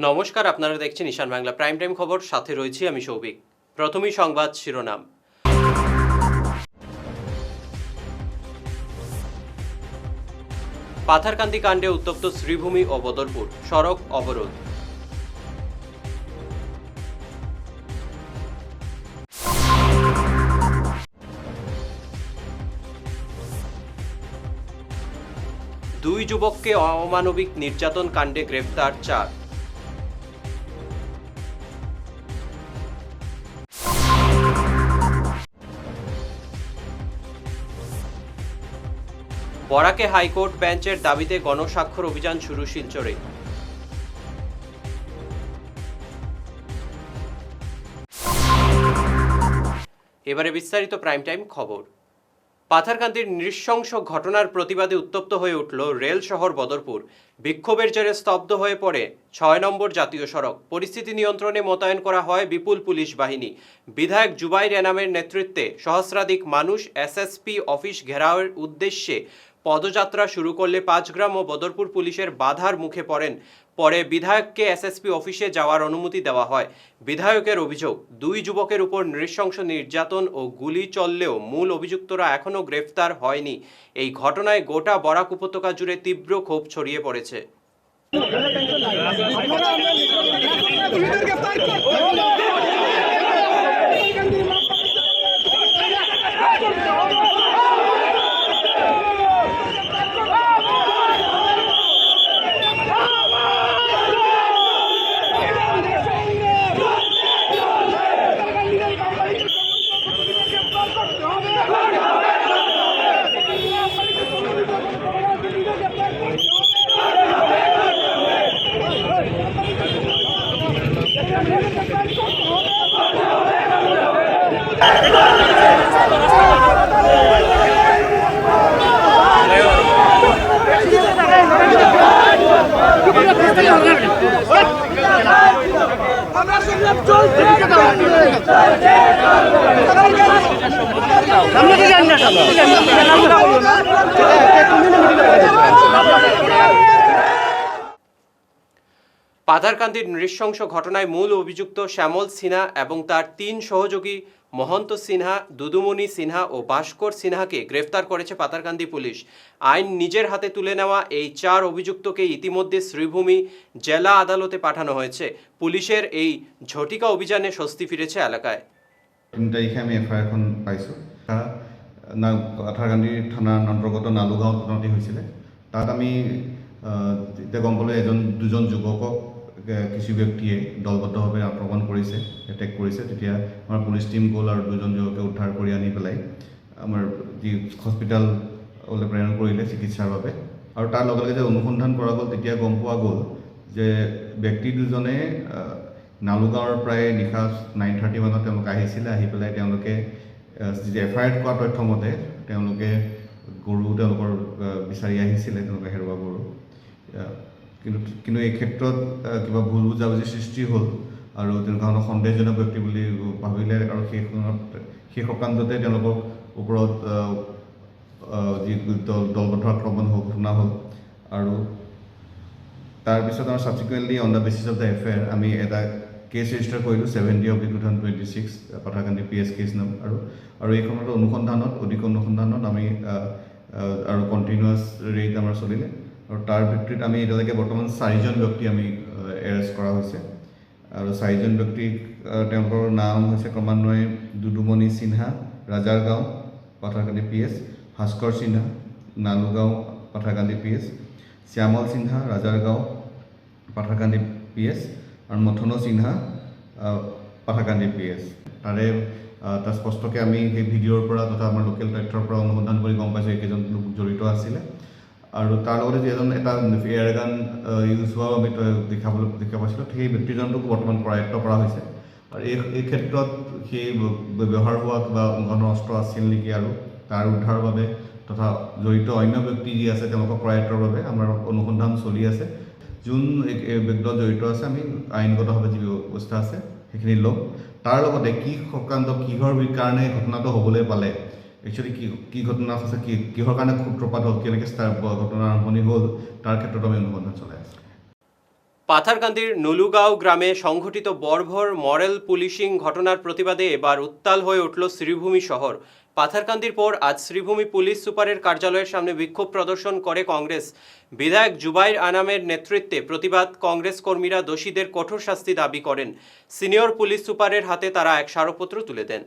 নমস্কার, আপনারা দেখছেন ঈশান বাংলা প্রাইম টাইম খবর, সাথে রয়েছি আমি সৌভিক। প্রথমেই সংবাদ শিরোনাম। পাথারকান্দি কাণ্ডে উত্তপ্ত শ্রীভূমি ও বদরপুর, সড়ক অবরোধ। দুই যুবককে অমানবিক নির্যাতন কাণ্ডে গ্রেফতার 4। বরাকে হাইকোর্ট বেঞ্চের দাবিতে গণস্বাক্ষর অভিযান শুরু শিলচরে। এবারে বিস্তারিত প্রাইম টাইম খবর। পাথারকান্দির নৃশংস ঘটনার প্রতিবাদে উত্তপ্ত হয়ে উঠল রেল শহর বদরপুর। বিক্ষোভের জেরে স্তব্ধ হয়ে পড়ে 6 নম্বর জাতীয় সড়ক। পরিস্থিতি নিয়ন্ত্রণে মোতায়েন করা হয় বিপুল পুলিশ বাহিনী। বিধায়ক জুবাইর এনামের নেতৃত্বে সহস্রাধিক মানুষ এসএসপি অফিস ঘেরাওয়ের উদ্দেশ্যে পদযাত্রা শুরু করলে 5 গ্রাম ও বদরপুর পুলিশের বাধার মুখে পড়েন। পরে বিধায়ককে এসএসপি অফিসে যাওয়ার অনুমতি দেওয়া হয়। বিধায়কের অভিযোগ, দুই যুবকের উপর নৃশংস নির্যাতন ও গুলি চললেও মূল অভিযুক্তরা এখনও গ্রেফতার হয়নি। এই ঘটনায় গোটা বরাক উপত্যকা জুড়ে তীব্র ক্ষোভ ছড়িয়ে পড়েছে। পাথারকান্দির নৃশংস ঘটনায় মূল অভিযুক্ত শ্যামল সিনহা এবং তার 3 সহযোগী মহন্ত সিনহা, দুদুমণি সিনহা ও ভাস্কর সিনহাকে গ্রেফতার করেছে পাথারকান্দি পুলিশ। আইন নিজের হাতে তুলে নেওয়া এই 4 অভিযুক্তকে ইতিমধ্যে শ্রীভূমি জেলা আদালতে পাঠানো হয়েছে। পুলিশের এই ঝটিকা অভিযানে স্বস্তি ফিরেছে এলাকায়। 3 তাৰিখে আমি এফআইআৰ এখন পাইছোঁ। পাথাৰকান্দি থানাৰ অন্তৰ্গত নালুগাঁৱত ঘটনাটি হৈছিলে। তাত আমি এতিয়া গম পালোঁ দুজন যুৱকক কিছু ব্যক্তিয়ে দলবদ্ধভাৱে আক্ৰমণ কৰিছে, এটেক কৰিছে। তেতিয়া আমাৰ পুলিচ টীম গ'ল আৰু দুজন যুৱকে উদ্ধাৰ কৰি আনি পেলাই আমাৰ যি হস্পিটেললৈ প্ৰেৰণ কৰিলে চিকিৎসাৰ বাবে। আৰু তাৰ লগে লগে যে অনুসন্ধান কৰা গ'ল, তেতিয়া গম পোৱা গ'ল যে ব্যক্তি দুজনে নালুগাঁৱৰ প্ৰায় নিশা 9:30 মানত তেওঁলোক আহিছিলে। আহি পেলাই তেওঁলোকে যি এফআইআৰ কৰা তথ্য মতে তেওঁলোকে গৰু তেওঁলোকৰ বিচাৰি আহিছিলে, তেওঁলোকে হেৰুৱা গৰু। কিন্তু এই ক্ষেত্ৰত কিবা ভুল বুজাবুজি সৃষ্টি হ'ল আৰু তেনেকুৱা সন্দেহজনক ব্যক্তি বুলি ভাবিলে আৰু সেই সকান্ততে তেওঁলোকৰ ওপৰত যি দলবদ্ধ আক্ৰমণ ঘটনা হ'ল। আৰু তাৰপিছত আমাৰ subsequently on the basis of the FIR আমি এটা কেছ ৰেজিষ্টাৰ কৰিলোঁ 70/2026 পাথাৰকান্দি PS কেছ নাম। আৰু এইখনৰ অধিক অনুসন্ধানত আমি আৰু কণ্টিনিউৱাছ ৰেইড আমাৰ চলিলে। আৰু তাৰ ভিত্তিত আমি এতিয়ালৈকে বৰ্তমান 4জন ব্যক্তি আমি এৰেষ্ট কৰা হৈছে। আৰু 4জন ব্যক্তি তেওঁলোকৰ নাম হৈছে ক্ৰমান্বয়ে দুদুমণি সিনহা, ৰাজাৰগাঁও পাথাৰকান্দি PS, ভাস্কৰ সিনহা, নালুগাঁও পাথাৰকান্দি PS, শ্যামল সিনহা, ৰাজাৰগাঁও পাথাৰকান্দি PS আৰু মথনো সিনহা, পাথাৰকান্দি PS। তাৰে তাৰ স্পষ্টকৈ আমি সেই ভিডিঅ'ৰ পৰা তথা আমাৰ লোকেল তথ্যৰ পৰা অনুসন্ধান কৰি গম পাইছোঁ এইকেইজন লোক জড়িত আছিলে। আৰু তাৰ লগতে যিজন এটা এয়াৰগান ইউজ হোৱাও আমি দেখা পাইছিলোঁ, সেই ব্যক্তিজনটোকো বৰ্তমান কৰায়ত্ব কৰা হৈছে। আৰু এই ক্ষেত্ৰত সেই ব্যৱহাৰ হোৱা কিবা ধৰণৰ অস্ত্ৰ আছিল নেকি আৰু তাৰ উদ্ধাৰৰ বাবে তথা জড়িত অন্য ব্যক্তি যি আছে তেওঁলোকক কৰায়ত্বৰ বাবে আমাৰ অনুসন্ধান চলি আছে। যোন ব্যক্তি জড়িত আছে আমি আইনগতভাৱে যি ব্যৱস্থা আছে সেইখিনি ল'ম। তাৰ লগতে কি সকান্ত কিহৰ কাৰণে ঘটনাটো হ'বলৈ পালে, একচুৱেলি কি ঘটনা আছে, কিহৰ কাৰণে সূত্ৰপাত হ'ল, কেনেকৈ ঘটনাৰ আৰম্ভণি হ'ল, তাৰ ক্ষেত্ৰত আমি অনুসন্ধান চলাই আছোঁ। পাথারকান্দির নুলুগাঁও গ্রামে সংঘটিত বর্বর মরেল পুলিশিং ঘটনার প্রতিবাদে এবার উত্তাল হয়ে উঠল শ্রীভূমি শহর। পাথারকান্দির পর আজ শ্রীভূমি পুলিশ সুপারের কার্যালয়ের সামনে বিক্ষোভ প্রদর্শন করে কংগ্রেস। বিধায়ক জুবাইর আনামের নেতৃত্বে প্রতিবাদ কংগ্রেস কর্মীরা দোষীদের কঠোর শাস্তি দাবি করেন। সিনিয়র পুলিশ সুপারের হাতে তারা এক স্মারকপত্র তুলে দেন।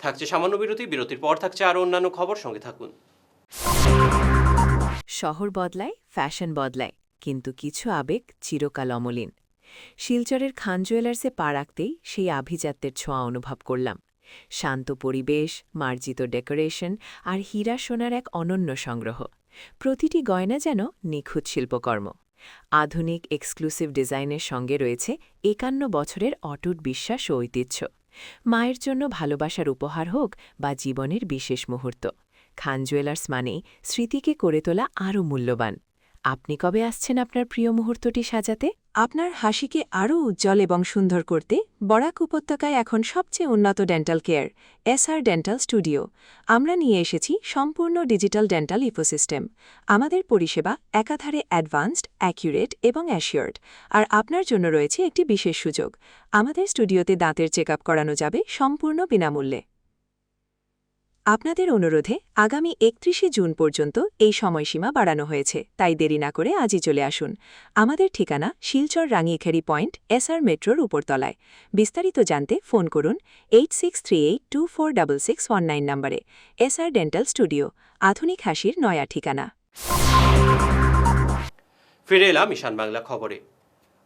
থাকছে সামান্য বিরতির পর থাকছে আরো অন্যান্য খবর, সঙ্গে থাকুন। শহর বদলায়, ফ্যাশন বদলায়, কিন্তু কিছু আবেগ চিরকাল অমলিন। শিলচরের খান জুয়েলার্সে পা রাখতেই সেই আভিজাত্যের ছোঁয়া অনুভব করলাম। শান্ত পরিবেশ, মার্জিত ডেকোরেশন আর হীরা সোনার এক অনন্য সংগ্রহ। প্রতিটি গয়না যেন নিখুঁত শিল্পকর্ম। আধুনিক এক্সক্লুসিভ ডিজাইনের সঙ্গে রয়েছে 51 বছরের অটুট বিশ্বাস ও ঐতিহ্য। মায়ের জন্য ভালোবাসার উপহার হোক বা জীবনের বিশেষ মুহূর্ত, খান জুয়েলার্স মানেই স্মৃতিকে করে তোলা আরও মূল্যবান। আপনি কবে আসছেন আপনার প্রিয় মুহূর্তটি সাজাতে? আপনার হাসিকে আরও উজ্জ্বল এবং সুন্দর করতে বরাক উপত্যকায় এখন সবচেয়ে উন্নত dental care, SR dental studio. আমরা নিয়ে এসেছি সম্পূর্ণ ডিজিটাল ডেন্টাল ইকোসিস্টেম। আমাদের পরিষেবা একাধারে অ্যাডভান্সড, অ্যাকিউরেট এবং অ্যাসিওর্ড। আর আপনার জন্য রয়েছে একটি বিশেষ সুযোগ। আমাদের স্টুডিওতে দাঁতের চেকআপ করানো যাবে সম্পূর্ণ বিনামূল্যে। আপনাদের অনুরোধে আগামী 31শে জুন পর্যন্ত এই সময়সীমা বাড়ানো হয়েছে, তাই দেরি না করে আজই চলে আসুন। আমাদের ঠিকানা শিলচর রাঙিয়েখারি পয়েন্ট, এসআর মেট্রোর উপরতলায়। বিস্তারিত জানতে ফোন করুন 8638246619 নম্বরে। এসআর ডেন্টাল স্টুডিও, আধুনিক হাসির নয়া ঠিকানা। ফিরে এলাম ঈশান বাংলা খবরে।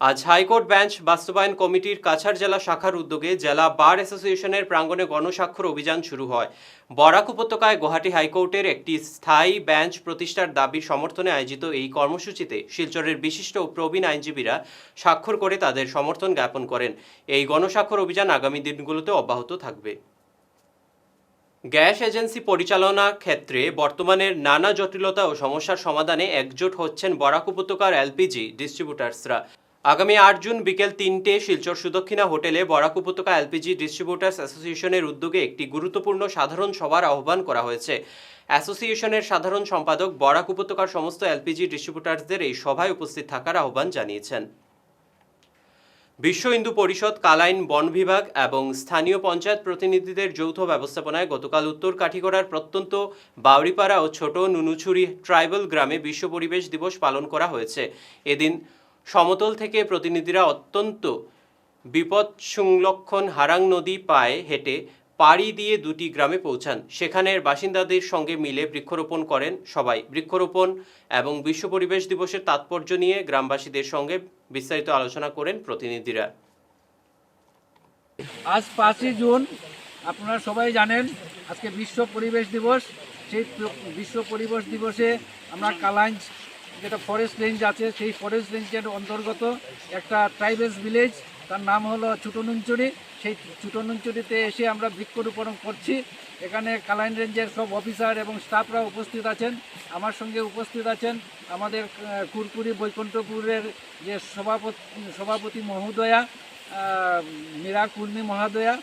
আজ হাইকোর্ট বেঞ্চ বাস্তবায়ন কমিটির কাছাড় জেলা শাখার উদ্যোগে জেলা বার অ্যাসোসিয়েশনের প্রাঙ্গণে গণস্বাক্ষর অভিযান শুরু হয়। বরাক উপত্যকায় গুয়াহাটি হাইকোর্টের একটি স্থায়ী বেঞ্চ প্রতিষ্ঠার দাবির সমর্থনে আয়োজিত এই কর্মসূচিতে শিলচরের বিশিষ্ট ও প্রবীণ আইনজীবীরা স্বাক্ষর করে তাদের সমর্থন জ্ঞাপন করেন। এই গণস্বাক্ষর অভিযান আগামী দিনগুলোতে অব্যাহত থাকবে। গ্যাস এজেন্সি পরিচালনা ক্ষেত্রে বর্তমানের নানা জটিলতা ও সমস্যার সমাধানে একজোট হচ্ছেন বরাক উপত্যকার এলপিজি ডিস্ট্রিবিউটার্সরা। আগামী 8 জুন বিকেল 3টে শিলচর সুদক্ষিণা হোটেলে বরাক উপত্যকা এলপিজি ডিস্ট্রিবিউটার্স অ্যাসোসিয়েশনের উদ্যোগে একটি গুরুত্বপূর্ণ সাধারণ সভার আহ্বান করা হয়েছে। অ্যাসোসিয়েশনের সাধারণ সম্পাদক বরাক উপত্যকার সমস্ত এলপিজি ডিস্ট্রিবিউটার্সদের এই সভায় উপস্থিত থাকার আহ্বান জানিয়েছেন। বিশ্ব হিন্দু পরিষদ, কালাইন বন বিভাগ এবং স্থানীয় পঞ্চায়েত প্রতিনিধিদের যৌথ ব্যবস্থাপনায় গতকাল উত্তর কাঠিগড়ার প্রত্যন্ত বাউরিপাড়া ও ছোট নুনুছুরি ট্রাইবাল গ্রামে বিশ্ব পরিবেশ দিবস পালন করা হয়েছে। এদিন সমতল থেকে প্রতিনিধিরা অত্যন্ত বিপদসংলক্ষণ হারাং নদী পায়ে হেঁটে পাড়ি দিয়ে দুটি গ্রামে পৌঁছান। সেখানের বাসিন্দাদের সঙ্গে মিলে বৃক্ষরোপণ করেন সবাই। বৃক্ষরোপণ এবং বিশ্ব পরিবেশ দিবসের তাৎপর্য নিয়ে গ্রামবাসীদের সঙ্গে বিস্তারিত আলোচনা করেন প্রতিনিধিরা। আজ 5 জুন, আপনারা সবাই জানেন আজকে বিশ্ব পরিবেশ দিবস। সেই বিশ্ব পরিবেশ দিবসে আমরা কালাইন যেটা ফরেস্ট রেঞ্জ আছে, সেই ফরেস্ট রেঞ্জের অন্তর্গত একটা ট্রাইবেলস ভিলেজ, তার নাম হলো ছোটনুনচুরি। সেই ছোটনুনচুরিতে এসে আমরা বৃক্ষরোপণ করছি। এখানে কালাইন রেঞ্জের সব অফিসার এবং স্টাফরা উপস্থিত আছেন। আমার সঙ্গে উপস্থিত আছেন আমাদের কুরকুরি বৈকুণ্ঠপুরের যে সভাপতি মহোদয়া মীরা কুর্মী মহোদয়া,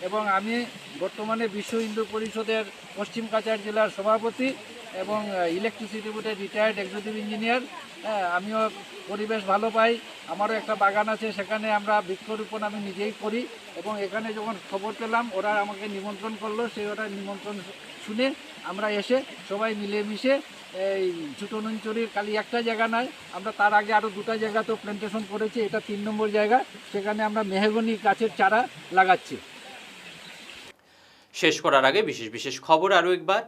এবং আমি বর্তমানে বিশ্ব হিন্দু পরিষদের পশ্চিম কাছাড় জেলার সভাপতি এবং ইলেকট্রিসিটি বোর্ডের রিটায়ার্ড এক্সিকিউটিভ ইঞ্জিনিয়ার। আমিও পরিবেশ ভালো পাই, আমারও একটা বাগান আছে, সেখানে আমরা বৃক্ষরোপণ আমি নিজেই করি। এবং এখানে যখন খবর পেলাম ওরা আমাকে নিমন্ত্রণ করলো, সেই ওরা নিমন্ত্রণ শুনে আমরা এসে সবাই মিলেমিশে এই ছোটনুনচুরির খালি একটা জায়গা নয়, আমরা তার আগে আরও 2টা জায়গাতেও প্ল্যান্টেশন করেছি। এটা 3 নম্বর জায়গা, সেখানে আমরা মেহগনি গাছের চারা লাগাচ্ছি। শেষ করার আগে বিশেষ খবর আরও একবার।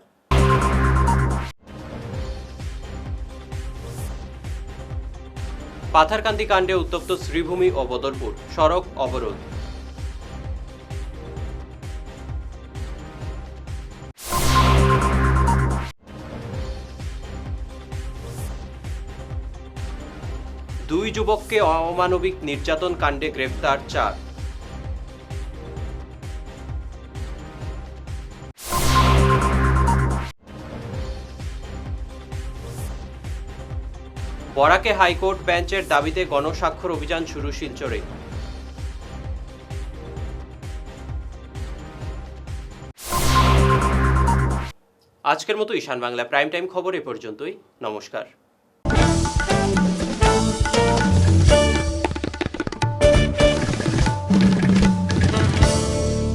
পাথারকান্দি কাণ্ডে উত্তপ্ত শ্রীভূমি ও বদরপুর, সড়ক অবরোধ। 2 যুবককে অমানবিক নির্যাতন কাণ্ডে গ্রেফতার 4। বরাকে হাইকোর্ট বেঞ্চের দাবিতে গণস্বাক্ষর অভিযান শুরু শিলচরে। আজকের মতো ঈশান বাংলা প্রাইম টাইম খবর এ পর্যন্তই। নমস্কার।